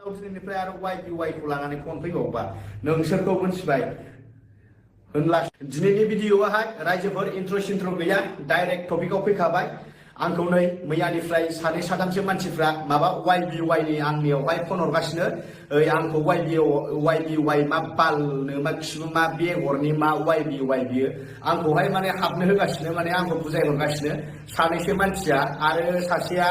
दिनैनिफ्राय आरो YBY खौ लानानै फन फैबावबा नोंसोरखौ मोनथिबाय होनला दिनैनि भिडिअआहाय रायजोफोर इन्ट्र' गैया डाइरेक्ट टपिकआव फैखाबाय आंखौ नै मैयानिफ्राय सानै साथामसो मानसिफ्रा माबा YBY नि आंनियावहाय फन हरगासिनो ओइ आंखौ YBY मा बालनो मा खिबु मा बेगरनि मा YBY बियो आंखौहाय माने हाबनो होगासिनो माने आंखौ बुजायहरगासिनो सानैसो मानसिया आरो सासेया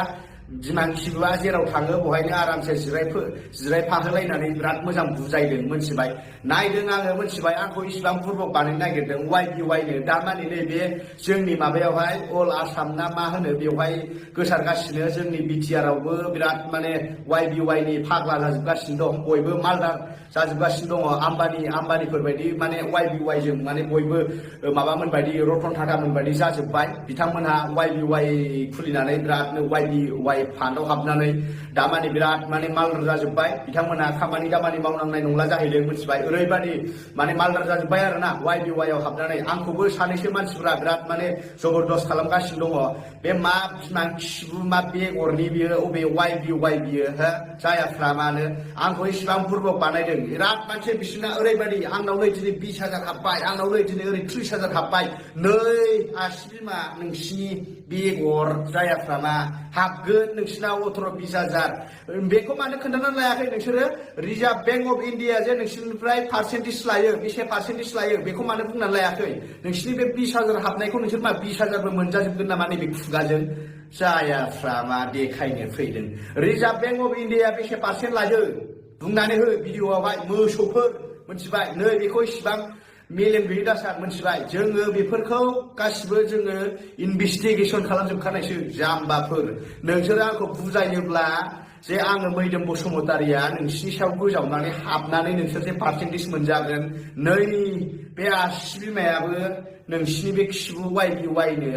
दिमान खिबुआ जेराव थाङो बहायनो आरामसे जिरायफाहोलायनानै बिराद मोजां बुजायदों मोनथिबाय नायदों आङो मोनथिबाय आंखौ इसिबां बुरबक बानायनो नागिरदों YBY नो दा माने नैबे जोंनि माबायावहाय अल आसाम ना मा होनो बेवहाय गोसारगासिनो जोंनि BTR आवबो बिराद माने YBY नि फाग्ला जाजोबगासिनो दं बयबो मालदार जाजोबगासिनो दङ आम्बानिफोर बायदि माने YBY जों माने बयबो माबामोन बायदि रतन टाटामोन बायदि जाजोबबाय बिथांमोनहा YBY खुलिनानै बिरादनो YBY फान्डआव हाबनानै दामानि बिराद माने मालदार जाजोबबाय बिथांमोनहा खामानि दामानि मावनांनाय नंला जाहैदों मिथिबाय ओरैबादि माने मालदार जाजोबबाय आरोना YBY आव हाबनानै आंखौबो सानैसो मानसिफोरा बिराद माने जबरदस्त खालामगासिनो दङ बे मा बिमा खिबु मा बेगरनि बियो अबे YBY बियो हो जायाफ्रा मानो आंखौ इसिबां बुरबक बानायदों बिराद मानसि बिसोरना ओरैबायदि आंनाव नै दिनै 20,000 हाबबाय आंनाव नै दिनै ओरै 30,000 हाबबाय नै आसि बिमा नोंसिनि बेगर जायाफ्रा मा हाबगोन नोंसिना 18-20,000 बेखौ मानो खोन्थानानै लायाखै नोंसोरो रिजार्भ बेंक अफ इन्डिया जे नोंसोरनिफ्राय पार्सेन्टेज लायो बेसे पार्सेन्टेज लायो बेखौ मानो बुंनानै लायाखै नोंसिनि बे 20,000 हाबनायखौ नोंसोर मा 20,000बो मोनजाजोबगोन नामा नैबे खुगाजों जायाफ्रा मा देखायनो फैदों रिजार्भ बेंक अफ इन्डिया बेसे पार्सेन्ट लायो बुंनानै हो भिडिअआवहाय मोसौफोर मोनथिबाय नै बेखौ इसिबां मेलेम गैयै दासार मोनथिबाय जोङो बेफोरखौ गासिबो जोङो इनभेस्टिगेसन खालामजोबखानायसो जाम्बाफोर नोंसोरो आंखौ बुजायोब्ला जे आङो मैदोम बसुमतारिया नोंसिनि सायाव गोजावनानै हाबनानै नोंसोर जे पार्सेन्टेज मोनजागोन नै बे आसि बिमायाबो नोंसिनि बे खिबु YBY नो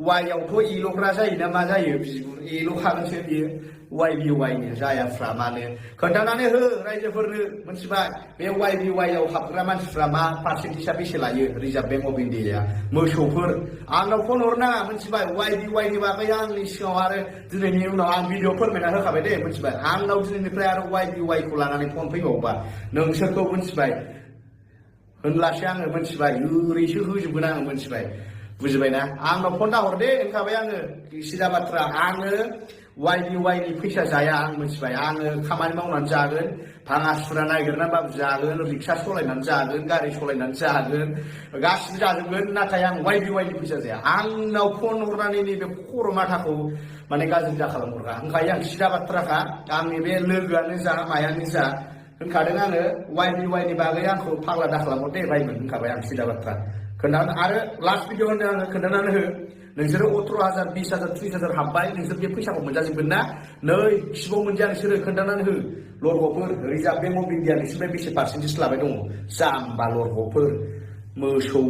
वाइआवथ' एल'ग्रा जायो ना मा जायो बिगुर एल'खागोनसो बियो YBY नो जायाफ्रा मानो खोन्थानानै हो रायजोफोरनो मोनथिबाय बे YBY आव हाबग्रा मानसिफ्रा मा पार्सेन्टेजआ बेसे लायो रिजार्भ बेंक अफ इन्डियाया मोसौफोर आंनाव फन हरनाङा मोनथिबाय YBY नि बागै आंनि सिगाङाव आरो दिनैनि उनाव आं भिडिअ फोरमायना होखाबाय दे मोनथिबाय आंनाव दिनैनिफ्राय आरो YBY खौ लानानै फन फैबावबा नोंसोरखौ मोनथिबाय होनलासो आङो मोनथिबाय ओरैसो होजोबगोन आङो मोनथिबाय बुजिबायना आंनाव फन दाहर दे होनखाबाय आङो सिदा बाथ्रा आङो YBY नि फैसा जाया आं मोनथिबाय आङो खामानि मावनानै जागोन भाङा सुरा नागिरनानैबाबो जागोन रिक्सा सालायनानै जागोन गारि सालायनानै जागोन गासिबो जाजोबगोन नाथाय आं YBY नि फैसा जाया आंनाव फन हरनानै नैबे खर' माथाखौ माने गाज्रि दा खालामहरखा ओंखायनो आं सिदा बाथ्राखा आंनि बे लोगोआनो जा मायानो जा होनखादों आङो YBY नि बागै आंखौ फाग्ला दा खालामहर दे रायमोन होनखाबाय आं सिदा बाथ्रा खोन्थानो आरो लास्ट भिडिअ होनो आङो खोन्थानानै हो नोंसोरो 18,000 20,000 30,000 हाबबाय नोंसोर बे फैसाखौ मोनजाजोबगोन ना नै खिबाव मोनजाया नोंसोरो खोन्थानानै हो लरग'फोर रिजार्भ बेंक अफ इन्डिया नोंसोरनिफ्राय बेसे पार्सेन्टेज लाबाय दङ जाम्बा लरग'फोर मोसौ